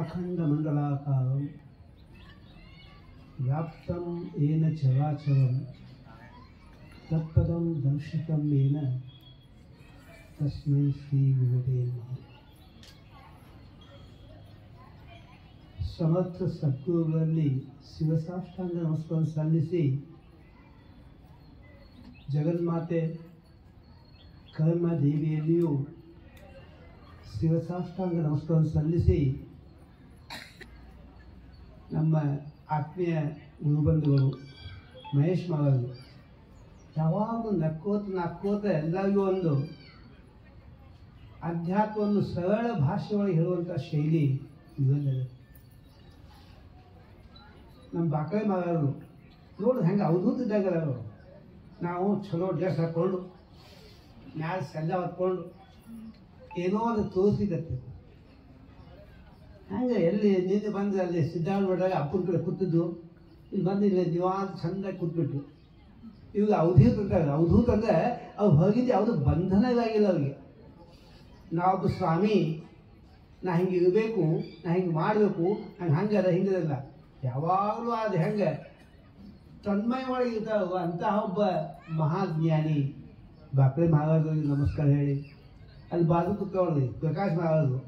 अखंडमंडलाकारं व्याप्तं येन चराचरं तत्पदं दर्शितं येन तस्मै श्रीगुरुवे नमः। ಸಮರ್ಥ ಸದ್ಗುರುಗಳಲ್ಲಿ ಶಿವಸಾಷ್ಟಾಂಗ ನಮಸ್ಕಾರ ಸಲ್ಲಿಸಿ ಜಗನ್ಮಾತೆ ಕರ್ಮದೇವಿಯಲ್ಲಿಯೂ ಶಿವಸಾಷ್ಟಾಂಗ ನಮಸ್ಕಾರ ಸಲ್ಲಿಸಿ ನಮ್ಮ ಆತ್ಮೀಯ ಗುರುಬಂಧುಗಳು ಮಹೇಶ್ ಮಗಳು ಯಾವಾಗಲೂ ನಕ್ಕೋತ ಎಲ್ಲರಿಗೂ ಒಂದು ಅಧ್ಯಾತ್ಮವನ್ನು ಸರಳ ಭಾಷೆಯೊಳಗೆ ಹೇಳುವಂಥ ಶೈಲಿ ಇವಲ್ಲದೆ ನಮ್ಮ ಬಾಕಳಿ ಮಗಳು ನೋಡು ಹೆಂಗೆ ಅವಧೂತಿದ್ದಾಗ ನಾವು ಚಲೋ ಡ್ರೆಸ್ ಹಾಕ್ಕೊಂಡು ಮ್ಯಾಲ ಸೆಲ್ಲ ಹೊತ್ಕೊಂಡು ಏನೋ ಒಂದು ತೋರಿಸಿದತ್ತೆ ಹಂಗೆ ಎಲ್ಲಿ ನಿನ್ನೆ ಬಂದು ಅಲ್ಲಿ ಸಿದ್ಧಾರ್ಥ ಅಪ್ಪನ ಕಡೆ ಕೂತಿದ್ದು ಇಲ್ಲಿ ಬಂದು ಇಲ್ಲಿ ನಿವಾಸ ಚೆಂದಾಗಿ ಕೂತ್ಬಿಟ್ಟು ಇವಾಗ ಅವಧೂತ ಅಂತಾರೆ. ಅವಧೂತ ಅಂದರೆ ಅವ್ರು ಹೋಗಿದ್ದು ಯಾವುದು ಬಂಧನವಾಗಿಲ್ಲ ಅವ್ರಿಗೆ. ನಾವೊಬ್ಬ ಸ್ವಾಮಿ, ನಾ ಹಿಂಗೆ ಇರಬೇಕು, ನಾ ಹಿಂಗೆ ಮಾಡಬೇಕು, ನಂಗೆ ಹಂಗದ ಹಿಂಗದಲ್ಲ, ಯಾವಾಗಲೂ ಅದು ಹೆಂಗೆ ತನ್ಮಯ ಒಳಗೆ ಇರ್ತಾವ ಅಂತಹ ಒಬ್ಬ ಮಹಾಜ್ಞಾನಿ ಬಾಕಳಿ ಮಹಾರಾಜರಿಗೆ ನಮಸ್ಕಾರ ಹೇಳಿ ಅಲ್ಲಿ ಬಾಜು ಕೂತ್ಕೊಳ್ಳಿ ಪ್ರಕಾಶ್ ಮಹಾರಾಜರು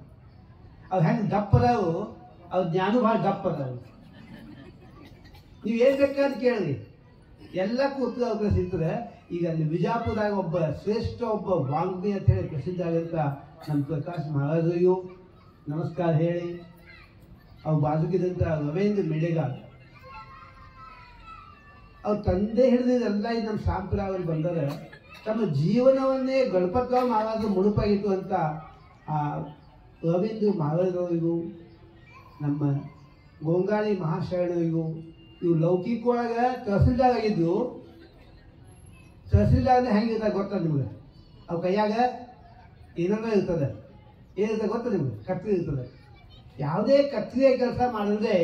ಅವ್ರು ಹೆಂಗೆ ದಪ್ಪದವು, ಅವ್ರ ಜ್ಞಾನ ಭಾಳ ದಪ್ಪದವು. ನೀವು ಏನು ಬೇಕಾದ್ರೆ ಕೇಳಿ ಎಲ್ಲ ಕೂತು ಅವ್ರ ಸಿಗ್ತದೆ. ಈಗ ಅಲ್ಲಿ ವಿಜಾಪುರದಾಗ ಒಬ್ಬ ಶ್ರೇಷ್ಠ ಒಬ್ಬ ವಾಗ್ಮಿ ಅಂತ ಹೇಳಿ ಪ್ರಸಿದ್ಧ ಆಗಿರ್ತ ನಮ್ಮ ಪ್ರಕಾಶ್ ಮಹಾರಾಜರಿಗೂ ನಮಸ್ಕಾರ ಹೇಳಿ ಅವ್ರು ಬಾಜುಕಿದಂಥ ರವೀಂದ್ರ ಮೆಡೆಗಾಲ್ ಅವ್ರ ತಂದೆ ಹಿಡಿದಿದ್ದೆಲ್ಲ ಇದು ನಮ್ಮ ಸಾಂಪ್ರದಾಯದಲ್ಲಿ ಬಂದರೆ ತಮ್ಮ ಜೀವನವನ್ನೇ ಗಣಪತರಾವ್ ಮಹಾರಾಜರು ಮುಡುಪಾಗಿತ್ತು ಅಂತ ಆ ರವೀಂದ್ರ ಮಹಾರಾಜರಿಗೂ ನಮ್ಮ ಗೋಂಗಾಳಿ ಮಹಾಶರಣರಿಗೂ ಇವು ಲೌಕಿಕೊಳಗೆ ತಹಸೀಲ್ದಾರ್ ಆಗಿದ್ದು. ತಹಸೀಲ್ದಾರ್ನೇ ಹೆಂಗಿರ್ತಾರೆ ಗೊತ್ತದ ನಿಮ್ಗೆ? ಅವು ಕೈಯಾಗ ಏನಾರ ಇರ್ತದೆ, ಏನಿರ್ತದೆ ಗೊತ್ತದ ನಿಮ್ಗೆ? ಕತ್ರಿ ಇರ್ತದೆ. ಯಾವುದೇ ಕತ್ರಿಯ ಕೆಲಸ ಮಾಡಿದ್ರೆ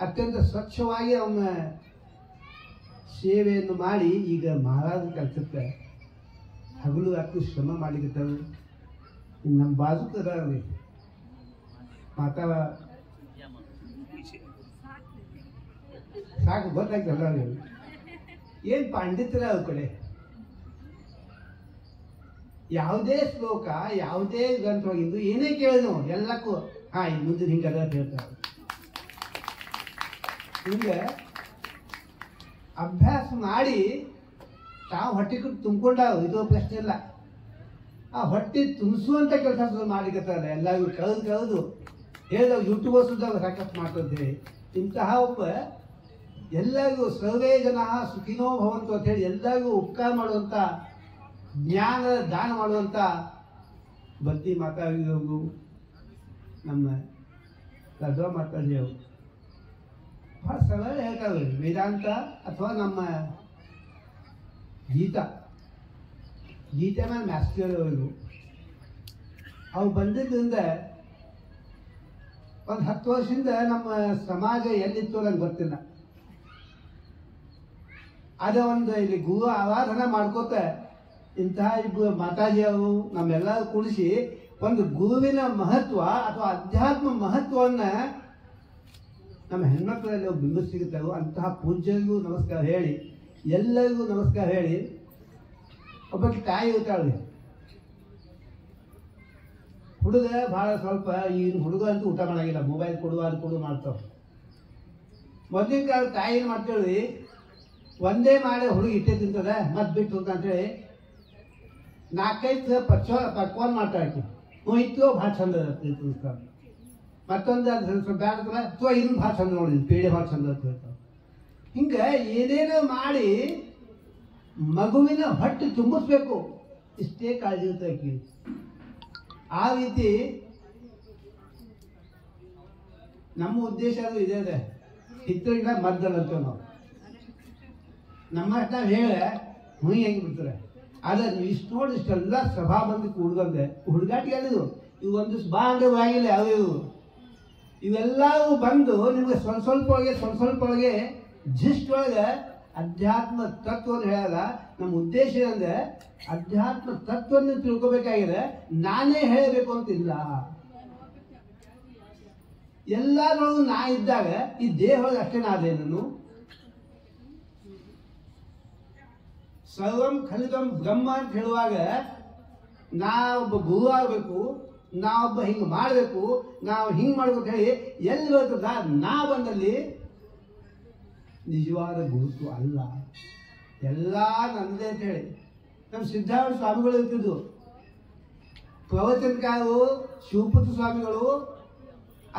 ಅತ್ಯಂತ ಸ್ವಚ್ಛವಾಗಿ ಅವನ ಸೇವೆಯನ್ನು ಮಾಡಿ ಈಗ ಮಹಾರಾಜ ಕೆಲಸಕ್ಕೆ ಹಗಲು ರಾತ್ರಿ ಶ್ರಮ ಮಾಡಲಿಕ್ಕತ್ತವೆ. ನಮ್ಮ ಬಾಜುಕದ ಮಾತಾಡ ಸಾಕು ಗೊತ್ತಾಗ್ತಲ್ಲ ನೀವು ಏನು ಪಾಂಡಿತ್ಯರ ಅವ್ರ ಕಡೆ ಯಾವುದೇ ಶ್ಲೋಕ ಯಾವುದೇ ಗ್ರಂಥವಾಗಿದ್ದು ಏನೇ ಕೇಳಿದ್ನು ಎಲ್ಲಕ್ಕೂ ಈ ಮುಂದಿನ ಹಿಂಗದ ಅಂತ ಹೇಳ್ತಾರೆ. ಹಿಂಗೆ ಅಭ್ಯಾಸ ಮಾಡಿ ತಾವು ಹೊಟ್ಟೆ ತುಂಬಿಕೊಂಡಾವು, ಇದು ಪ್ರಶ್ನೆ ಇಲ್ಲ. ಆ ಹೊಟ್ಟೆ ತುಂಬಿಸುವಂಥ ಕೆಲಸ ಮಾಡಿಕತ್ತಾರೆ ಎಲ್ಲರಿಗೂ ಕಳೆದು ಹೇಳಿದ ಯೂಟ್ಯೂಬರ್ ಸುದ್ದಾಗ ಸಾಕಷ್ಟು ಮಾಡ್ತಿದ್ದೇವೆ. ಇಂತಹ ಒಬ್ಬ ಎಲ್ಲರಿಗೂ ಸರ್ವೇ ಜನ ಸುಖಿನೋ ಭವಂತು ಅಂತ ಹೇಳಿ ಎಲ್ಲರಿಗೂ ಉಪಕಾರ ಮಾಡುವಂಥ ಜ್ಞಾನದ ದಾನ ಮಾಡುವಂಥ ಬತ್ತಿ ಮಾತಾಡಿದವರು ನಮ್ಮ ರಜಾ ಮಾತಾಡಿದವರು ಭಾಳ ಸರಳ ಹೇಳ್ತಾರೆ. ವೇದಾಂತ ಅಥವಾ ನಮ್ಮ ಗೀತಾ ಮೇಲೆ ಮ್ಯಾಸ್ಟರ್ ಅವರು ಅವು ಬಂದಿದ್ದರಿಂದ ಒಂದು 10 ವರ್ಷದಿಂದ ನಮ್ಮ ಸಮಾಜ ಎಲ್ಲಿತ್ತು ನಂಗೆ ಗೊತ್ತಿಲ್ಲ. ಅದೇ ಒಂದು ಇಲ್ಲಿ ಗುರು ಆರಾಧನೆ ಮಾಡ್ಕೋತ ಇಂತಹ ಇಬ್ಬರು ಮಾತಾಜಿಯವರು ನಮ್ಮೆಲ್ಲ ಕೂಡಿಸಿ ಒಂದು ಗುರುವಿನ ಮಹತ್ವ ಅಥವಾ ಅಧ್ಯಾತ್ಮ ಮಹತ್ವವನ್ನು ನಮ್ಮ ಹೆಣ್ಮಕ್ಳಲ್ಲಿ ಬಿಂಬಿಸಿಗುತ್ತವೆ. ಅಂತಹ ಪೂಜ್ಯರಿಗೂ ನಮಸ್ಕಾರ ಹೇಳಿ ಎಲ್ಲರಿಗೂ ನಮಸ್ಕಾರ ಹೇಳಿ ಒಬ್ಬಕ್ಕೆ ತಾಯಿ ಇರ್ತಾಳೆ. ಹುಡುಗ ಭಾಳ ಸ್ವಲ್ಪ ಈಗಿನ ಹುಡುಗ ಅಂತೂ ಊಟ ಮಾಡಾಗಿಲ್ಲ, ಮೊಬೈಲ್ ಕೊಡುವ ಅದು ಕೊಡು ಮಾಡ್ತಾವೆ. ಮೊದಲಿನ ಕಾಲ ತಾಯಿ ಏನು ಮಾಡ್ತೇಳಿ ಒಂದೇ ಮಾಡಿ ಹುಡುಗ ಇಟ್ಟೆ ತಿಂತದೆ ಮತ್ತೆ ಬಿಟ್ಟು ಅಂತೇಳಿ 4-5 ಪಕ್ವಾನ್ ಮಾಡ್ತಾಳೆ. ಇತ್ತು ಭಾಳ ಚಂದ ಮತ್ತೊಂದು ಅದು ಸ್ವಲ್ಪ ಬ್ಯಾಡ್ತಲ್ಲ ಅಥವಾ ಇನ್ನೂ ಭಾಳ ಚಂದ ನೋಡಿದ್ವಿ ಪೇಡೆ ಭಾಳ ಚಂದ ಅಂತ ಹೇಳ್ತಾವೆ. ಹಿಂಗೆ ಏನೇನೋ ಮಾಡಿ ಮಗುವಿನ ಹೊಟ್ಟೆ ತುಂಬಿಸ್ಬೇಕು, ಇಷ್ಟೇ ಕಾಳಜಿ ಇರ್ತಾಕಿ. ಆ ರೀತಿ ನಮ್ಮ ಉದ್ದೇಶ ಅದು ಇದೆ ಅದೇ ಹಿತ್ತಲಿಂದ ಮದ್ದಲ್ಲ ಅಂತೇವೆ ನಾವು. ನಮ್ಮಷ್ಟು ನಾವು ಹೇಳ ಹೆಂಗೆ ಬಿಡ್ತಾರೆ. ಆದರೆ ನೀವು ಇಷ್ಟು ನೋಡಿ ಇಷ್ಟೆಲ್ಲ ಸಭಾ ಬಂದು ಕೂಡ್ದಂದೆ ಹುಡುಗಾಟಿಗೆ ಅಲ್ಲಿದು ಇವು ಒಂದು ಬಾ ಅಂದ್ರೆ ಆಗಿಲ್ಲ ಯಾವ್ಯಾವು ಇವೆಲ್ಲವೂ ಬಂದು ನಿಮಗೆ ಸ್ವಲ್ಪ ಒಳಗೆ ಜಿಸ್ಟ್ ಒಳಗೆ ಅಧ್ಯಾತ್ಮ ತತ್ವವನ್ನು ಹೇಳಲ್ಲ. ನಮ್ಮ ಉದ್ದೇಶ ಏನಂದ್ರೆ ಅಧ್ಯಾತ್ಮ ತತ್ವವನ್ನು ತಿಳ್ಕೋಬೇಕಾಗಿದೆ, ನಾನೇ ಹೇಳಬೇಕು ಅಂತಿಲ್ಲ. ಎಲ್ಲರೊಳಗೂ ನಾ ಇದ್ದಾಗ ಈ ದೇಹದೊಳಗೆ ಅಷ್ಟೇ ನಾದೇನು. ಸರ್ವಂ ಖಲಿದಂ ಬ್ರಹ್ಮ ಅಂತ ಹೇಳುವಾಗ ನಾವೊಬ್ಬ ಗುರು ಆಗಬೇಕು, ನಾವೊಬ್ಬ ಹಿಂಗೆ ಮಾಡಬೇಕು, ನಾವು ಹಿಂಗೆ ಮಾಡ್ಬೇಕು ಹೇಳಿ ಎಲ್ಲಿ ಬರ್ತದ ನಾ ಬಂದಲ್ಲಿ ನಿಜವಾದ ಗುರುತು ಅಲ್ಲ. ಎಲ್ಲ ನನ್ನದೇ ಅಂತ ಹೇಳಿ ನಮ್ಮ ಸಿದ್ಧಾರ್ಥ ಸ್ವಾಮಿಗಳು ಇರ್ತಿದ್ದು, ಪ್ರವಚನಕಾರರು ಶಿವಪುತ್ರ ಸ್ವಾಮಿಗಳು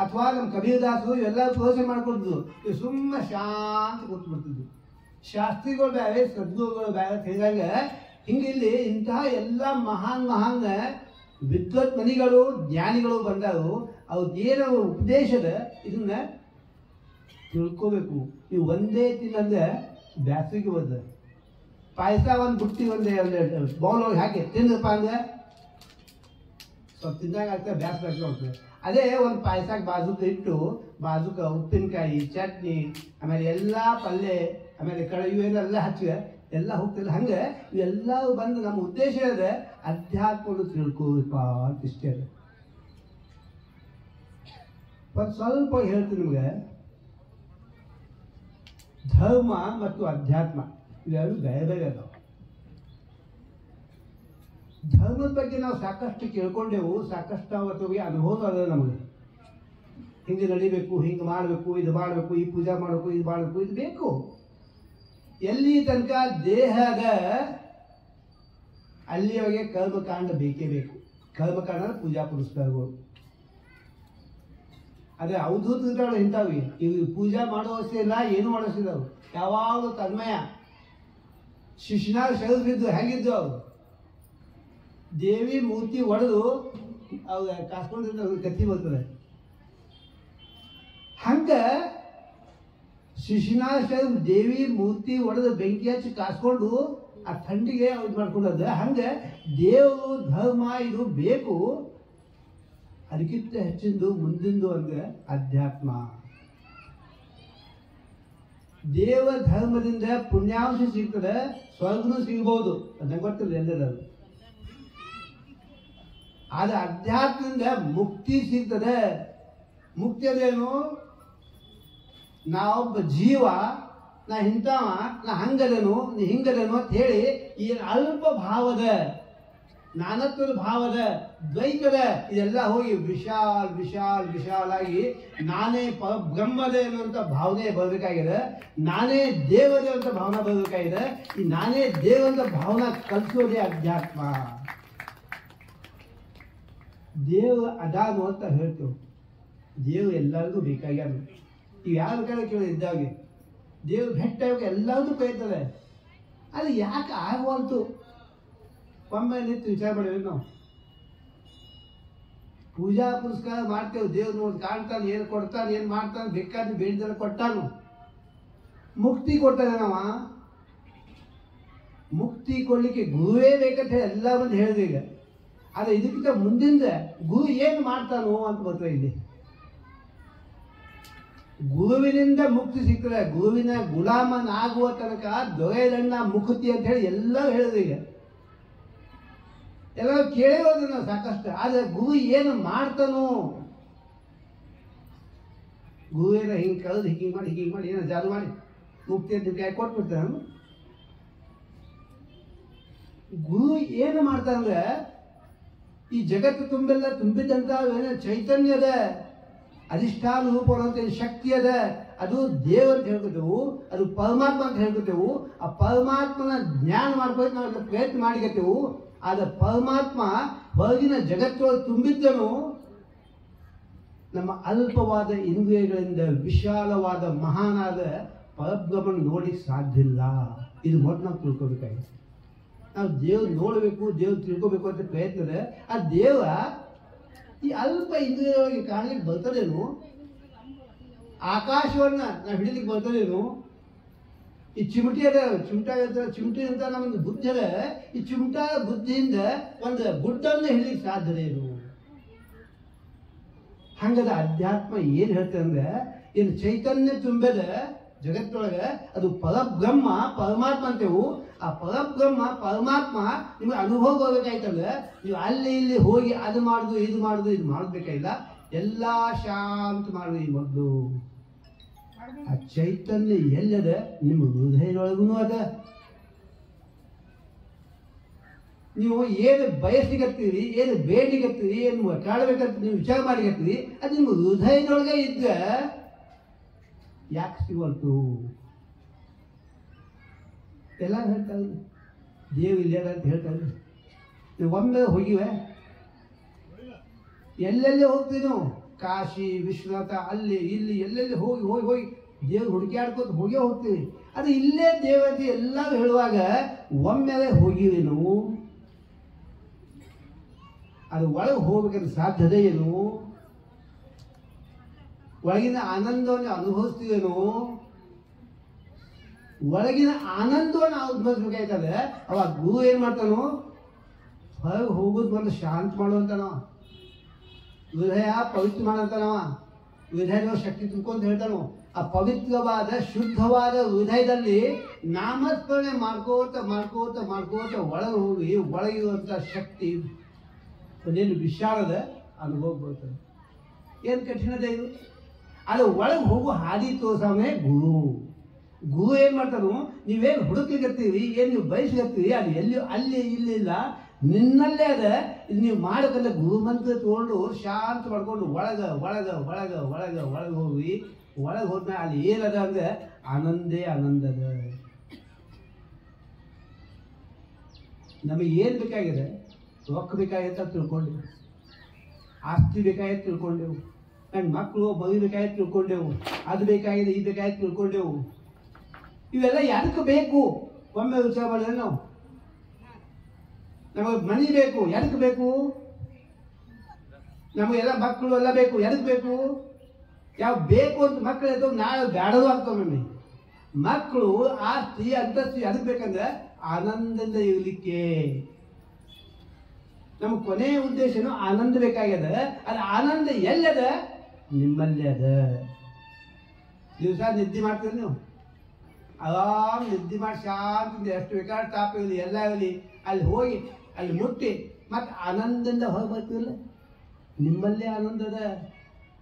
ಅಥವಾ ನಮ್ಮ ಕಬೀರದಾಸರು ಇವೆಲ್ಲ ಪ್ರವಚನ ಮಾಡ್ಕೊಡ್ತಿದ್ರು. ಇವು ಸುಮ್ಮನೆ ಶಾಂತ ಕೂತ್ಬಿಡ್ತಿದ್ವು. ಶಾಸ್ತ್ರಿಗಳು ಬೇರೆ, ಸದ್ಗುರುಗಳು ಬೇರೆ ಹೇಳಿದಾಗ ಹಿಂಗೆ ಇಲ್ಲಿ ಇಂತಹ ಎಲ್ಲ ಮಹಾನ್ ವಿದ್ವತ್ ಮನಿಗಳು ಜ್ಞಾನಿಗಳು ಬಂದರು. ಅವ್ರದ್ದೇನೋ ಉಪದೇಶದ ಇದನ್ನ ತಿಳ್ಕೋಬೇಕು. ನೀವು ಒಂದೇ ತಿನ್ನಂದ್ರೆ ಬ್ಯಾಸರಿಗೆ ಹೋದ ಪಾಯಸ ಒಂದು ಬುಟ್ಟಿ ಒಂದೇ ಬೌಲ್ ಒಳಗೆ ಹಾಕಿ ತಿಂದಪ್ಪ ಅಂದ್ರೆ ಸ್ವಲ್ಪ ತಿಂದಾಗ ಆಗ್ತದೆ, ಬ್ಯಾಸರ ಆಗ್ತದೆ. ಅದೇ ಒಂದು ಪಾಯಸಕ್ಕೆ ಬಾಜುಕ ಇಟ್ಟು ಬಾಜುಕ ಉಪ್ಪಿನಕಾಯಿ, ಚಟ್ನಿ, ಆಮೇಲೆ ಎಲ್ಲ ಪಲ್ಯ, ಆಮೇಲೆ ಕಡೆ ಇವೆಲ್ಲ ಹಚ್ಚಿ ಎಲ್ಲ ಹೋಗ್ತಿಲ್ಲ. ಹಂಗೆ ಇವೆಲ್ಲ ಬಂದು ನಮ್ಮ ಉದ್ದೇಶ ಇದೆ ಅಧ್ಯಾತ್ಮವನ್ನು ತಿಳ್ಕೋಬೇಕಪ್ಪ ಅಂತ ಇಷ್ಟೇ ಇದೆ. ಒಂದು ಸ್ವಲ್ಪ ಹೇಳ್ತೀನಿ ನಿಮಗೆ. ಧರ್ಮ ಮತ್ತು ಅಧ್ಯಾತ್ಮ ಇವೆರಡು ಬೇರೆ ಬೇರೆ ಅದಾವ. ಧರ್ಮದ ಬಗ್ಗೆ ನಾವು ಸಾಕಷ್ಟು ಕೇಳ್ಕೊಂಡೆವು, ಸಾಕಷ್ಟು ಅವತ್ತಿಗೆ ಅನುಭವ ಅದ ನಮಗೆ. ಹಿಂಗೆ ನಡಿಬೇಕು, ಹಿಂಗೆ ಮಾಡಬೇಕು, ಇದು ಮಾಡಬೇಕು, ಈ ಪೂಜೆ ಮಾಡಬೇಕು, ಇದು ಮಾಡಬೇಕು, ಇದು ಬೇಕು. ಎಲ್ಲಿ ತನಕ ದೇಹದ ಅಲ್ಲಿಯವರೆಗೆ ಕರ್ಮಕಾಂಡ ಬೇಕೇ ಬೇಕು. ಕರ್ಮಕಾಂಡ ಪೂಜಾ ಪುರಸ್ಕಾರಗಳು, ಅದೇ ಅವಧೂತಗಳು ಇಂಥವು. ಇವು ಪೂಜಾ ಮಾಡೋ ಅವಶ್ಯ ಇಲ್ಲ, ಏನು ಮಾಡೋ ಅವಶ್ಯ ಇಲ್ಲ. ಯಾವಾಗಲೂ ತನ್ಮಯ ಶಿಶುನಾಗ ಸೆಳೆದಿದ್ದು ಹೆಂಗಿದ್ದು ಅವರು ದೇವಿ ಮೂರ್ತಿ ಒಡೆದು ಅವು ಕಾಸ್ಕೊಂಡಿದ್ರೆ ಕತ್ತಿ ಬರ್ತದೆ. ಹಂಗ ಶಿಶುನಾಗ ದೇವಿ ಮೂರ್ತಿ ಒಡೆದು ಬೆಂಕಿ ಹಚ್ಚಿ ಕಾಸ್ಕೊಂಡು ಆ ಥಂಡಿಗೆ ಇದು ಮಾಡ್ಕೊಂಡದ್ದು. ಹಂಗೆ ದೇವರು ಧರ್ಮ ಇದು ಬೇಕು. ಅದಕ್ಕಿಂತ ಹೆಚ್ಚಿಂದು ಮುಂದಿಂದು ಅಂದ್ರೆ ಅಧ್ಯಾತ್ಮ. ದೇವ ಧರ್ಮದಿಂದ ಪುಣ್ಯಾಂಶ ಸಿಗ್ತದೆ, ಸ್ವರ್ಗನೂ ಸಿಗ್ಬೋದು. ನಂಗೆ ಗೊತ್ತಿಲ್ಲ ಎಲ್ಲರೂ. ಆದ್ರೆ ಅಧ್ಯಾತ್ಮದಿಂದ ಮುಕ್ತಿ ಸಿಗ್ತದೆ. ಮುಕ್ತಿ ಅಂದ್ರೇನು? ನಾವೊಬ್ಬ ಜೀವ, ನಾ ಇಂಥವ, ನಾ ಹಂಗದೇನು, ನೀ ಹಿಂಗದೇನು ಅಂತ ಹೇಳಿ ಈ ಅಲ್ಪ ಭಾವದ, ನಾನತ್ವದ ಭಾವದ, ದ್ವೈತದ ಇದೆಲ್ಲ ಹೋಗಿ ವಿಶಾಲಾಗಿ ನಾನೇ ಬ್ರಹ್ಮದೇ ಅನ್ನುವಂಥ ಭಾವನೆ ಬರಬೇಕಾಗಿದೆ. ನಾನೇ ದೇವದೇ ಅಂತ ಭಾವನೆ ಬರಬೇಕಾಗಿದೆ. ಈ ನಾನೇ ದೇವಂತ ಭಾವನೆ ಕಲಿಸೋದೇ ಅಧ್ಯಾತ್ಮ. ದೇವ ಅದಾನು ಅಂತ ಹೇಳ್ತೇವೆ. ದೇವ ಎಲ್ಲರಿಗೂ ಬೇಕಾಗ್ಯಾನ. ಇವು ಯಾರ ಕಡೆ ಕೇಳಿ ಇದ್ದಾಗೆ ದೇವ್ರ ಭೇಟ ಎಲ್ಲರಿಗೂ ಕೈತದೆ. ಅದು ಯಾಕೆ ಆಗವಲ್ತು? ಒಮ್ಮೆ ನಿಂತು ವಿಚಾರ ಮಾಡಿದ್ವಿ. ನಾವು ಪೂಜಾ ಪುರಸ್ಕಾರ ಮಾಡ್ತೇವೆ, ದೇವ್ರು ನೋಡಿ ಕಾಣ್ತಾನೆ, ಏನು ಕೊಡ್ತಾನೆ, ಏನು ಮಾಡ್ತಾನೆ, ಬೇಕಾದ್ರೆ ಬೇಡಿದ್ರೆ ಕೊಟ್ಟಾನು. ಮುಕ್ತಿ ಕೊಡ್ತಾನೆ. ನಾವ ಮುಕ್ತಿ ಕೊಡ್ಲಿಕ್ಕೆ ಗುರುವೇ ಬೇಕಂತ ಹೇಳಿ ಎಲ್ಲ ಬಂದು ಹೇಳಿದೆ. ಈಗ ಆದರೆ ಇದಕ್ಕಿಂತ ಮುಂದಿಂದ ಗುರು ಏನು ಮಾಡ್ತಾನೋ ಅಂತ ಬರ್ತದೆ. ಇಲ್ಲಿ ಗುರುವಿನಿಂದ ಮುಕ್ತಿ ಸಿಗ್ತದೆ. ಗುರುವಿನ ಗುಲಾಮನಾಗುವ ತನಕ ದೊರೆಯಲಣ್ಣ ಮುಕ್ತಿ ಅಂತ ಹೇಳಿ ಎಲ್ಲ ಹೇಳಿದೆ. ಈಗ ಎಲ್ಲ ಕೇಳೋದು ನಾವು ಸಾಕಷ್ಟು. ಆದರೆ ಗುರು ಏನು ಮಾಡ್ತಾನೋ, ಗುರು ಏನೋ ಹಿಂಗೆ ಕಳೆದು ಹಿಂಗೆ ಮಾಡಿ ಏನೋ ಜಾದು ಮಾಡಿ ಮುಕ್ತಿ ಅಂತ ಕೈ ಕೊಟ್ಬಿಡ್ತಾನೆ. ಗುರು ಏನು ಮಾಡ್ತಾನಂದ್ರೆ ಈ ಜಗತ್ತು ತುಂಬೆಲ್ಲ ತುಂಬಿದಂತ ಏನೋ ಚೈತನ್ಯದ ಅಧಿಷ್ಠಾನ ರೂಪವಂತ ಶಕ್ತಿ ಅದ. ಅದು ದೇವ ಅಂತ ಹೇಳ್ಕೊತೇವು, ಅದು ಪರಮಾತ್ಮ ಅಂತ ಹೇಳ್ಕೊತೇವು. ಆ ಪರಮಾತ್ಮನ ಜ್ಞಾನ ಮಾಡ್ಬೇಕು ನಾವು ಪ್ರಯತ್ನ ಮಾಡಿಕತ್ತೇವು. ಆದ ಪರಮಾತ್ಮ ಹೊರಗಿನ ಜಗತ್ತೊಳಗೆ ತುಂಬಿದ್ದನು ನಮ್ಮ ಅಲ್ಪವಾದ ಇಂದ್ರಿಯಗಳಿಂದ ವಿಶಾಲವಾದ ಮಹಾನಾದ ಪರಬ್ರಹ್ಮನ ನೋಡಿ ಸಾಧ್ಯ ಇಲ್ಲ. ಇದು ಮೊದಲು ನಾವು ತಿಳ್ಕೊಬೇಕಾಗಿದೆ. ನಾವು ದೇವ್ರು ನೋಡಬೇಕು, ದೇವ್ರು ತಿಳ್ಕೊಬೇಕು ಅಂತ ಪ್ರಯತ್ನ ಇದೆ. ಆ ದೇವ ಈ ಅಲ್ಪ ಇಂದ್ರಿಯಗಳಿಗೆ ಕಾಣಲಿಕ್ಕೆ ಬರ್ತದೇನು? ಆಕಾಶವನ್ನ ನಾವು ಹಿಡಿಲಿಕ್ಕೆ ಬರ್ತದೇನು? ಈ ಚಿಮಟಿ ಅದ, ಚಿಮಟಿ ಅಂತ ನಮ್ಮೊಂದು ಬುದ್ಧಿ ಅದ. ಈ ಚಿಮಟ ಬುದ್ಧಿಯಿಂದ ಒಂದು ಗುಡ್ಡನ್ನು ಹಿಡಿಲಿಕ್ಕೆ ಸಾಧ್ಯದೇನು? ಹಂಗದ ಅಧ್ಯಾತ್ಮ ಏನು ಹೇಳ್ತದೆ ಅಂದ್ರೆ, ಏನು ಚೈತನ್ಯ ತುಂಬದ ಜಗತ್ತೊಳಗೆ ಅದು ಪರಬ್ರಹ್ಮ ಪರಮಾತ್ಮ ಅಂತೇವು. ಆ ಪರಬ್ರಹ್ಮ ಪರಮಾತ್ಮ ನಿಮಗೆ ಅನುಭವ ಹೋಗ್ಬೇಕಾಯ್ತಂದ್ರೆ ನೀವು ಅಲ್ಲಿ ಇಲ್ಲಿ ಹೋಗಿ ಅದು ಮಾಡುದು ಇದು ಮಾಡಬೇಕಾಗಿಲ್ಲ. ಎಲ್ಲ ಶಾಂತ ಮಾಡುವ ಮೊದಲು ಆ ಚೈತನ್ಯ ಎಲ್ಲದ ನಿಮ್ಮ ಹೃದಯದೊಳಗೂ ಅದ. ನೀವು ಏನು ಬಯಸ್ಲಿಕತ್ತೀರಿ, ಏನು ಬೇಡ್ಲಿಕತ್ತೀರಿ, ಏನು ಕಾಡಬೇಕಂತ ನೀವು ವಿಚಾರ ಮಾಡ್ಲಿಕತ್ತೀರಿ, ಅದು ನಿಮ್ಮ ಹೃದಯದೊಳಗೆ ಇದ್ದ ಯಾಕೆ ಸಿಗೋಲ್ತು? ಎಲ್ಲ ಹೇಳ್ತಾರೆ ದೇವ್ ಇಲ್ಲೇದ ಅಂತ ಹೇಳ್ತಾರೆ. ನೀವು ಒಮ್ಮೆ ಹೋಗಿವೆ, ಎಲ್ಲೆಲ್ಲೇ ಹೋಗ್ತೀವಿ ನಾವು, ಕಾಶಿ ವಿಶ್ವನಾಥ ಅಲ್ಲಿ ಇಲ್ಲಿ ಎಲ್ಲೆಲ್ಲಿ ಹೋಗಿ ಹೋಗಿ ಹೋಗಿ ದೇವ್ರು ಹುಡುಕ್ಯಾಡ್ಕೋತ ಹೋಗೇ ಹೋಗ್ತೀವಿ. ಅದು ಇಲ್ಲೇ ದೇವತೆ ಎಲ್ಲರೂ ಹೇಳುವಾಗ ಒಮ್ಮೆಲೆ ಹೋಗಿವಿ ನಾವು. ಅದು ಒಳಗೆ ಹೋಗ್ಬೇಕಂದ್ರೆ ಸಾಧ್ಯತೆ ಏನು? ಒಳಗಿನ ಆನಂದವನ್ನು ಅನುಭವಿಸ್ತೀವೇನು? ಒಳಗಿನ ಆನಂದವನ್ನು ಅನುಭವಿಸ್ಬೇಕಾಯ್ತದೆ. ಅವಾಗ ಗುರು ಏನು ಮಾಡ್ತಾನೋ, ಹೊರಗೆ ಹೋಗೋದು ಬಂದು ಶಾಂತ ಮಾಡುವಂತಾನವ, ಹೃದಯ ಪವಿತ್ರ ಮಾಡಂತಾನವ, ಹೃದಯದ ಶಕ್ತಿ ತುಂಬ್ಕೊಂತ ಹೇಳ್ತಾನೋ. ಆ ಪವಿತ್ರವಾದ ಶುದ್ಧವಾದ ಹೃದಯದಲ್ಲಿ ನಾಮಸ್ಮರಣೆ ಮಾಡ್ಕೋತ ಮಾಡ್ಕೋತ ಮಾಡ್ಕೋತ ಒಳಗೆ ಹೋಗಿ ಒಳಗಿರುವಂಥ ಶಕ್ತಿ ಅದೇನು ವಿಶಾಲದ ಅನುಭವ ಬರ್ತದೆ. ಏನು ಕಠಿಣತೆ ಇದು? ಅದು ಒಳಗೆ ಹೋಗೋ ಹಾದಿ ತೋರ್ಸವನೇ ಗುರು. ಗುರು ಏನು ಮಾಡ್ತಾನೋ, ನೀವೇನು ಹುಡುಕ್ಲಿಕತ್ತೀವಿ, ಏನು ನೀವು ಬಯಸ್ಲಿಕತ್ತೀವಿ, ಅದು ಎಲ್ಲಿ ಅಲ್ಲಿ ಇಲ್ಲಿಲ್ಲ, ನಿನ್ನಲ್ಲೇ ಅದ. ಇದು ನೀವು ಮಾಡೋಕ್ಕಲ್ಲ, ಗುರು ಮಂತ್ರ ತಗೊಂಡು ಶಾಂತ ಮಾಡ್ಕೊಂಡು ಒಳಗೆ ಒಳಗೆ ಒಳಗೆ ಒಳಗೆ ಒಳಗೆ ಹೋಗಿ ಒಳಗೆ ಹೋದ್ಮೇಲೆ ಅಲ್ಲಿ ಏನದ ಅಂದರೆ ಆನಂದೇ ಆನಂದದ. ನಮಗೆ ಏನು ಬೇಕಾಗಿದೆ? ರೊಕ್ಕ ಬೇಕಾಗಿತ್ತ ತಿಳ್ಕೊಂಡೆವು, ಆಸ್ತಿ ಬೇಕಾಗಿತ್ತು ತಿಳ್ಕೊಂಡೆವು, ನನ್ನ ಮಕ್ಕಳು ಮಗು ಬೇಕಾಗಿತ್ತು ತಿಳ್ಕೊಂಡೆವು, ಅದು ಬೇಕಾಗಿದೆ ಇದು ಬೇಕಾಗಿತ್ತು ತಿಳ್ಕೊಂಡೆವು. ಇವೆಲ್ಲ ಯಾಕೆ ಬೇಕು? ಒಮ್ಮೆ ವಿಚಾರ ಮಾಡಿದ್ರೆ ನಾವು ನಮಗೆ ಮನೆ ಬೇಕು, ಎದಕ್ಕೆ ಬೇಕು? ನಮಗೆಲ್ಲ ಮಕ್ಕಳು ಎಲ್ಲ ಬೇಕು, ಎದಕ್ಕೆ ಬೇಕು? ಯಾವ ಬೇಕು ಅಂತ ಮಕ್ಕಳು ಇರ್ತವೆ, ನಾಳೆ ಬೇಡದು ಆಗ್ತವೆ. ನಮಗೆ ಮಕ್ಕಳು ಆಸ್ತಿ ಅಂತಸ್ತು ಎದಕ್ಕೆ ಬೇಕಂದ್ರೆ ಆನಂದದಿಂದ ಇರಲಿಕ್ಕೆ. ನಮ್ಮ ಕೊನೆಯ ಉದ್ದೇಶನೂ ಆನಂದ ಬೇಕಾಗ್ಯದ. ಅದು ಆನಂದ ಎಲ್ಲದ? ನಿಮ್ಮಲ್ಲೇ ಅದ. ದಿವಸ ನಿದ್ದೆ ಮಾಡ್ತೀರಿ ನೀವು, ಆರಾಮ್ ನಿದ್ದೆ ಮಾಡಿ ಶಾಂತ ಎಷ್ಟು ಬೇಕಾದ್ರೆ ತಾಪ ಇರಲಿ ಎಲ್ಲ ಇರಲಿ, ಅಲ್ಲಿ ಹೋಗಿ ಅಲ್ಲಿ ಮುಟ್ಟಿ ಮತ್ತು ಆನಂದದಿಂದ ಹೊರಗೆ ಬರ್ತಿರಲ್ಲ, ನಿಮ್ಮಲ್ಲೇ ಆನಂದ ಅದ.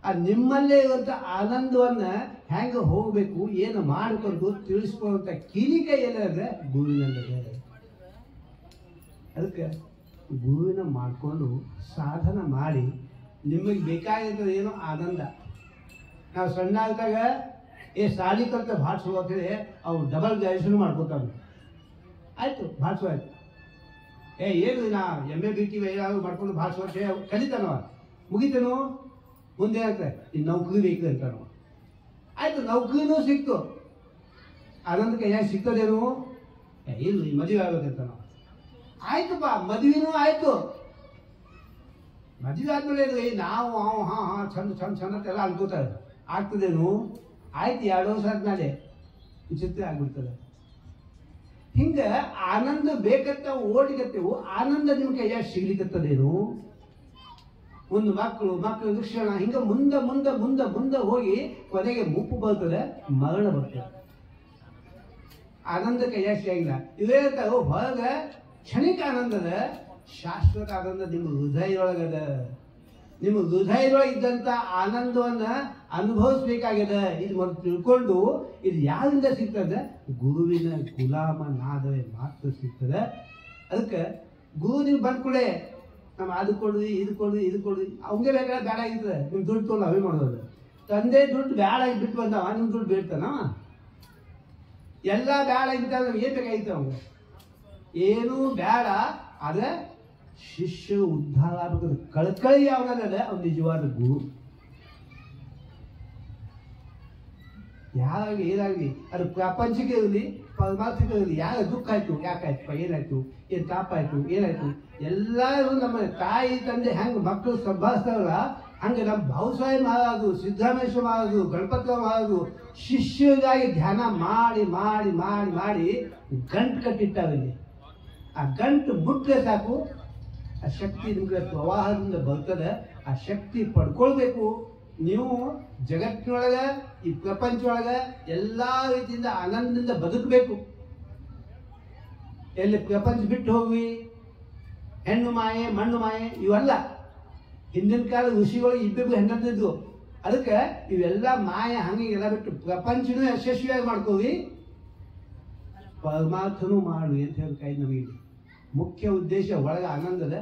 ಆ ನಿಮ್ಮಲ್ಲೇ ಇರುವಂಥ ಆನಂದವನ್ನು ಹೆಂಗೆ ಹೋಗಬೇಕು, ಏನು ಮಾಡಿಕೊಂಡು ತಿಳಿಸ್ಕೊಳ್ಳುವಂಥ ಕಿಲಿಕೆ ಎಲ್ಲದ? ಗುರುವಿನಲ್ಲದ. ಅದಕ್ಕೆ ಗುರುವಿನ ಮಾಡಿಕೊಂಡು ಸಾಧನ ಮಾಡಿ ನಿಮಗೆ ಬೇಕಾಗಿರ್ತದೆ ಏನೋ ಆನಂದ. ನಾವು ಸಣ್ಣ ಇದ್ದಾಗ ಸಾಲಿ ಕಲಿತ ಭಾಳ ಸುಲಭ ಅಂತೇಳಿ ಅವ್ರು ಡಬಲ್ ಗ್ರ್ಯಾಜುಯೇಷನ್ ಮಾಡ್ಕೊತಾವೆ. ಆಯಿತು, ಭಾಳ ಸುಲಭ ಆಯ್ತು. ಏನು ನಾ MA BT ಏನಾದ್ರು ಮಾಡ್ಕೊಂಡು ಭಾಳ ಸುಲಭ ಕಲಿತಾನವ, ಮುಗಿತೇನೋ ಮುಂದೆ ಆಗ್ತದೆ ಇನ್ನು ನೌಕರಿ ಬೇಕು ಅಂತಾನವ. ಆಯಿತು, ನೌಕರಿನೂ ಸಿಕ್ತು, ಆನಂದಕ್ಕೆ ಹೇಗೆ ಸಿಗ್ತದೇನು? ಇಲ್ಲ ಮದುವೆ ಆಗ್ಬೇಕಂತಾನವ. ಆಯ್ತಪ್ಪ, ಮದುವೆನೂ ಆಯ್ತು. ಮದುವೆ ಆದ್ಮೇಲೆ ನಾವು ಹಾಂ ಹಾಂ ಚಂದ ಚಂದ ಚಂದ ಅಂತೆಲ್ಲ ಅನ್ಕೋತಾರೆ, ಆಗ್ತದೇನು? ಆಯ್ತು, 2 ವರ್ಷ ಆದ್ಮೇಲೆ ವಿಚಿತ್ರ ಆಗ್ಬಿಡ್ತದೆ. ಹಿಂಗೆ ಆನಂದ ಬೇಕಂತ ಓಡಿಕತ್ತೇವು, ಆನಂದ ನಿಮ್ಮ ಕೈಯಾಗ ಸಿಗ್ಲಿಕ್ಕತ್ತದೇನು? ಒಂದು ಮಕ್ಕಳು ಶಿಕ್ಷಣ, ಹಿಂಗೆ ಮುಂದೆ ಮುಂದೆ ಮುಂದೆ ಮುಂದೆ ಹೋಗಿ ಕೊನೆಗೆ ಮುಪ್ಪು ಬರ್ತದೆ, ಮರಣ ಬರ್ತದೆ. ಆನಂದ ಕೈಯಾಗ ಸಿಗಂಗಿಲ್ಲ. ಇವೇ ಹೊರಗೆ ಕ್ಷಣಿಕ ಆನಂದದ, ಶಾಶ್ವತ ಆನಂದ ನಿಮ್ಮ ಹೃದಯದೊಳಗದ. ನಿಮ್ಮ ಹೃದಯದೊಳಗೆ ಇದ್ದಂಥ ಆನಂದವನ್ನು ಅನುಭವಿಸ್ಬೇಕಾಗ್ಯದ. ಇದು ಒಂದು ತಿಳ್ಕೊಂಡು ಇದು ಯಾರಿಂದ ಸಿಗ್ತದೆ? ಗುರುವಿನ ಗುಲಾಮ ನಾದವೇ ಮಾತ್ರ ಸಿಗ್ತದೆ. ಅದಕ್ಕೆ ಗುರು ನೀವು ಬಂದ್ಕೊಡೆ ನಮ್ಮ ಅದು ಕೊಡ್ರಿ ಇದು ಕೊಡ್ರಿ ಇದು ಕೊಡ್ರಿ, ಅವಂಗೆ ಬೇಕಾದ್ರೆ ಬೇಡ ಆಗಿರ್ತದೆ. ನಿಮ್ಮ ದುಡ್ಡು ತೊಗೊಂಡು ಅವೇ ಮಾಡೋದು. ತಂದೆ ದುಡ್ಡು ಬೇಡ ಆಗಿ ಬಿಟ್ಟು ಬಂದವ, ನಿಮ್ಮ ದುಡ್ಡು ಬೇಡ್ತಾನವ. ಎಲ್ಲ ಬೇಡ ಆಗಿದ್ದ ಏನು ಬೇಕಾಗಿತ್ತು ಅವಂಗೆ? ಏನೂ ಬೇಡ. ಆದರೆ ಶಿಷ್ಯ ಉದ್ಧಾರ ಆಗಬೇಕು ಕಳ್ಕಳಿ ಯಾವನದ ಅವ್ನು ನಿಜವಾದ ಗುರು. ಯಾರಾಗಲಿ ಏನಾಗಲಿ, ಅದು ಪ್ರಪಂಚಕ್ಕೆ ಇರಲಿ ಪರಮಾರ್ಥಕ್ಕೆ ಇರಲಿ, ಯಾರ ದುಃಖ ಆಯ್ತು, ಯಾಕಾಯ್ತಪ್ಪ, ಏನಾಯ್ತು, ಏನು ತಾಪ ಆಯ್ತು, ಏನಾಯ್ತು, ಎಲ್ಲರೂ ನಮ್ಮ ತಾಯಿ ತಂದೆ ಹೆಂಗೆ ಮಕ್ಕಳು ಸಂಭಾಳಿಸ್ತಾರಲ್ಲ, ಹಂಗೆ ನಮ್ಮ ಭಾವಸಾಹೇಬ್ ಮಹಾರಾಜರು, ಸಿದ್ದರಾಮೇಶ್ವರ ಮಹಾರಾಜರು, ಗಣಪತರಾವ್ ಮಹಾರಾಜರು ಶಿಷ್ಯರಿಗಾಗಿ ಧ್ಯಾನ ಮಾಡಿ ಮಾಡಿ ಮಾಡಿ ಮಾಡಿ ಗಂಟು ಕಟ್ಟಿಟ್ಟಾರಲ್ಲಿ. ಆ ಗಂಟು ಮುಟ್ಟರೆ ಸಾಕು, ಆ ಶಕ್ತಿ ನಿಮಗೆ ಪ್ರವಾಹದಿಂದ ಬರ್ತದೆ. ಆ ಶಕ್ತಿ ಪಡ್ಕೊಳ್ಬೇಕು. ನೀವು ಜಗತ್ತಿನೊಳಗೆ ಈ ಪ್ರಪಂಚದೊಳಗೆ ಎಲ್ಲ ರೀತಿಯಿಂದ ಆನಂದದಿಂದ ಬದುಕಬೇಕು. ಎಲ್ಲಿ ಪ್ರಪಂಚ ಬಿಟ್ಟು ಹೋಗಿ ಹೆಣ್ಣು ಮಾಯೆ ಮಣ್ಣು ಮಾಯೆ ಇವೆಲ್ಲ ಹಿಂದಿನ ಕಾಲ ಋಷಿಗಳು ಇಬ್ಬಿಬ್ಬರು ಹೆಣ್ಣಂದಿದ್ದು. ಅದಕ್ಕೆ ಇವೆಲ್ಲ ಮಾಯ ಹಂಗೆಲ್ಲ ಬಿಟ್ಟು ಪ್ರಪಂಚನೂ ಯಶಸ್ವಿಯಾಗಿ ಮಾಡ್ಕೋವಿ, ಪರಮಾರ್ಥನೂ ಮಾಡು ಅಂತ ಹೇಳ್ಕಾಯ್ದು ನಮಗೆ. ಮುಖ್ಯ ಉದ್ದೇಶ ಒಳಗೆ ಆನಂದದ,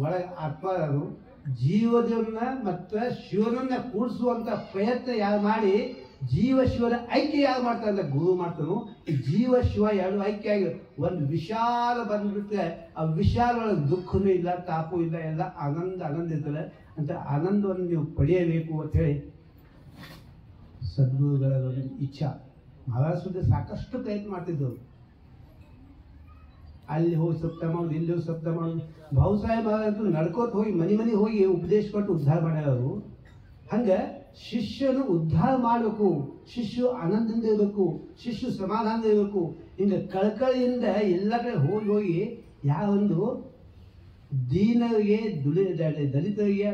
ಒಳಗೆ ಆತ್ಮರು ಜೀವದನ್ನ ಮತ್ತು ಶಿವನನ್ನ ಕೂಡಿಸುವಂಥ ಪ್ರಯತ್ನ ಯಾರು ಮಾಡಿ ಜೀವ ಶಿವನ ಐಕ್ಯ ಯಾರು ಮಾಡ್ತಾರೆ ಗುರು ಮಾಡ್ತಾನೋ, ಈ ಜೀವ ಶಿವ ಎರಡು ಐಕ್ಯ ಆಗಿ ಒಂದು ವಿಶಾಲ ಬಂದ್ಬಿಟ್ರೆ ಆ ವಿಶಾಲ ಒಳಗೆ ದುಃಖನೂ ಇಲ್ಲ, ತಾಪೂ ಇಲ್ಲ, ಎಲ್ಲ ಆನಂದ ಇರ್ತದೆ. ಅಂತ ಆನಂದವನ್ನು ನೀವು ಪಡೆಯಬೇಕು ಅಂತೇಳಿ ಸದ್ಗುರುಗಳ ಒಂದು ಇಚ್ಛಾ. ಮಹಾರಾಜ ಸುದ್ದಿ ಸಾಕಷ್ಟು ಪ್ರಯತ್ನ ಮಾಡ್ತಿದ್ದವರು. ಅಲ್ಲಿ ಹೋಗಿ ಸಪ್ತ ಮಾಡೋದು, ಇಲ್ಲಿ ಹೋಗಿ ಸಪ್ತ ಮಾಡೋದು. ಭಾವುಸಾಹೇಬ್ ಮಹಾರಾಜರು ನಡ್ಕೋತ ಹೋಗಿ ಮನೆ ಹೋಗಿ ಉಪದೇಶ ಕೊಟ್ಟು ಉದ್ಧಾರ ಮಾಡ್ಯಾರು. ಹಂಗೆ ಶಿಷ್ಯನು ಉದ್ಧಾರ ಮಾಡಬೇಕು, ಶಿಷ್ಯ ಆನಂದದಿಂದ ಇರಬೇಕು, ಶಿಷ್ಯ ಸಮಾಧಾನದಿಂದ ಇರಬೇಕು. ಹಿಂಗೆ ಕಳಕಳಿಯಿಂದ ಎಲ್ಲ ಕಡೆ ಹೋಗಿ ಯಾವೊಂದು ದೀನರಿಗೆ ದಲಿತರಿಗೆ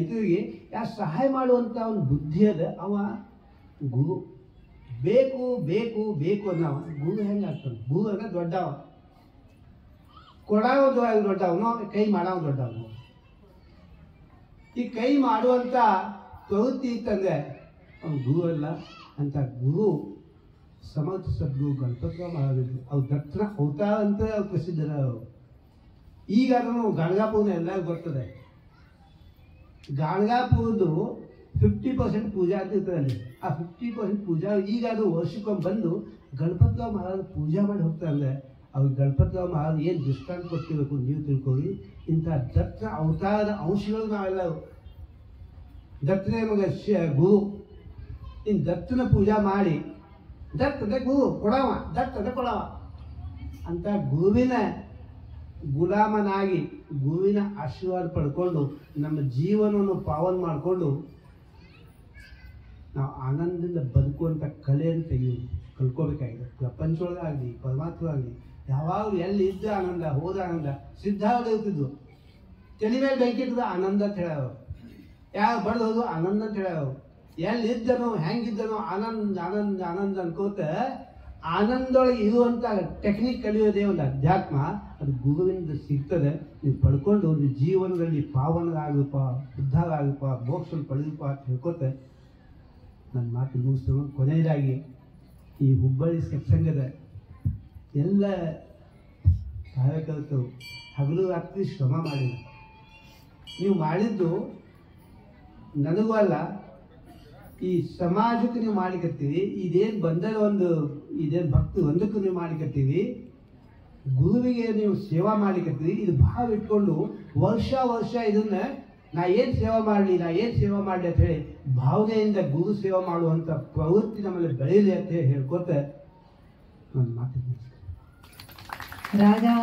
ಇದರಿಗೆ ಯಾವ ಸಹಾಯ ಮಾಡುವಂಥ ಒಂದು ಬುದ್ಧಿ ಅದ ಅವ ಗುರು. ಬೇಕು ಬೇಕು ಬೇಕು ಅನ್ನವ ಗುರು ಹೆಂಗೆ ಆಗ್ತಾನೆ? ಗುರು ಅಂದ್ರೆ ದೊಡ್ಡವ, ಕೊಡವ ದೊಡ್ಡವನು, ಕೈ ಮಾಡವ ದೊಡ್ಡವನು. ಈ ಕೈ ಮಾಡುವಂಥ ಪ್ರವೃತ್ತಿ ಇತ್ತಂದ್ರೆ ಅವ್ನು ಗುರು ಅಲ್ಲ. ಅಂತ ಗುರು ಸಮರ್ಥ ಸದ್ಗುರು ಗಣಪತರಾವ್ ಮಹಾರಾಜರು. ಅವ್ರು ದಕ್ಷಿಣ ಅವತಾರ ಅಂತ ಅವ್ರು ಪ್ರಸಿದ್ಧರ. ಈಗ ಅದನ್ನು ಗಾಣಗಾಪುರನ ಎಲ್ಲರಿಗೂ ಬರ್ತದೆ. ಗಾಣಗಾಪುರದ್ದು 50% ಪೂಜಾ ಅಂತ ಇರ್ತದೆ ಅಲ್ಲಿ. ಆ 50% ಪೂಜಾ ಈಗ ಅದು ವರ್ಷಕ್ಕೊಮ್ಮೆ ಬಂದು ಗಣಪತರಾವ್ ಮಹಾರಾಜರು ಪೂಜಾ ಮಾಡಿ ಹೋಗ್ತಾರೆ. ಅಂದರೆ ಅವ್ರಿಗೆ ಗಣಪತರಾವ್ ಮಹಾರಾಜರು ಏನು ದೃಷ್ಟಾಂತ ಕೊಟ್ಟಿರಬೇಕು ನೀವು ತಿಳ್ಕೊಳ್ಳಿ. ಇಂಥ ದತ್ತ ಅವತಾರದ ಅಂಶಗಳು ನಾವೆಲ್ಲ ದತ್ತನೇ ಮಗ ಗುರು. ಇನ್ನು ದತ್ತನ ಪೂಜಾ ಮಾಡಿ ದತ್ತದ ಗುರು ಕೊಡವ, ದತ್ತದ ಕೊಡವ ಅಂತ ಗುರುವಿನ ಗುಲಾಮನಾಗಿ ಗುರುವಿನ ಆಶೀರ್ವಾದ ಪಡ್ಕೊಂಡು ನಮ್ಮ ಜೀವನವನ್ನು ಪಾವನ ಮಾಡಿಕೊಂಡು ನಾವು ಆನಂದದಿಂದ ಬದುಕುವಂಥ ಕಲೆಯನ್ನು ಕಲ್ಕೋಬೇಕಾಗಿದೆ. ಪ್ರಪಂಚದೊಳಗಾಗಲಿ ಪರಮಾತ್ಮರಾಗಲಿ ಯಾವಾಗಲೂ ಎಲ್ಲಿ ಇದ್ದ ಆನಂದ, ಹೋದ ಆನಂದ. ಸಿದ್ಧಾರ್ಥ ಇರ್ತಿದ್ವು, ತಲೆ ಮೇಲೆ ಬೆಂಕಿ ಇಟ್ಟದ ಆನಂದ ಅಂತ ಹೇಳ್ಯಾವ. ಯಾರು ಬಡ್ದು ಹೋದು ಆನಂದ ಅಂತ ಹೇಳ್ಯಾವ. ಎಲ್ಲಿದ್ದನೋ ಹೆಂಗಿದ್ದನೋ ಆನಂದ ಆನಂದ ಆನಂದ ಅನ್ಕೋತ ಆನಂದೊಳಗೆ ಇರುವಂಥ ಟೆಕ್ನಿಕ್ ಕಲಿಯೋದೇ ಒಂದು ಅಧ್ಯಾತ್ಮ. ಅದು ಗುರುವಿನಿಂದ ಸಿಗ್ತದೆ. ನೀವು ಪಡ್ಕೊಂಡು ನಿಮ್ಮ ಜೀವನದಲ್ಲಿ ಪಾವನರಾಗಪ್ಪ, ಉದ್ಧಾರ ಆಗಪ್ಪ, ಮೋಕ್ಷ ಪಡೆದಪ್ಪ ಅಂತ ಹೇಳ್ಕೊತ ನನ್ನ ಮಾತು ಮುಗಿಸ್ತೇನೆ. ಕೊನೆಯದಾಗಿ ಈ ಹುಬ್ಬಳ್ಳಿ ಸತ್ಸಂಗದ ಎಲ್ಲ ಕಾರ್ಯಕರ್ತರು ಹಗಲು ರಾತ್ರಿ ಶ್ರಮ ಮಾಡಿದ್ರು. ನೀವು ಮಾಡಿದ್ದು ನನಗೂ ಅಲ್ಲ, ಈ ಸಮಾಜಕ್ಕೆ ನೀವು ಮಾಡಿಕತ್ತೀವಿ. ಇದೇನು ಬಂದದ ಇದೇನು ಭಕ್ತಿ ಒಂದಕ್ಕೂ ನೀವು ಮಾಡಿಕತ್ತೀವಿ. ಗುರುವಿಗೆ ನೀವು ಸೇವಾ ಮಾಡಿಕತ್ತೀವಿ. ಇದು ಭಾವ ಇಟ್ಕೊಂಡು ವರ್ಷ ಇದನ್ನ ನಾ ಏನು ಸೇವಾ ಮಾಡಲಿ ಅಂತ ಹೇಳಿ ಭಾವನೆಯಿಂದ ಗುರು ಸೇವಾ ಮಾಡುವಂಥ ಪ್ರವೃತ್ತಿ ನಮ್ಮಲ್ಲಿ ಬೆಳೆಯಲಿ ಅಂತ ಹೇಳಿ ಹೇಳ್ಕೊತ ನನ್ನ ಮಾತು. ರಾಜಾ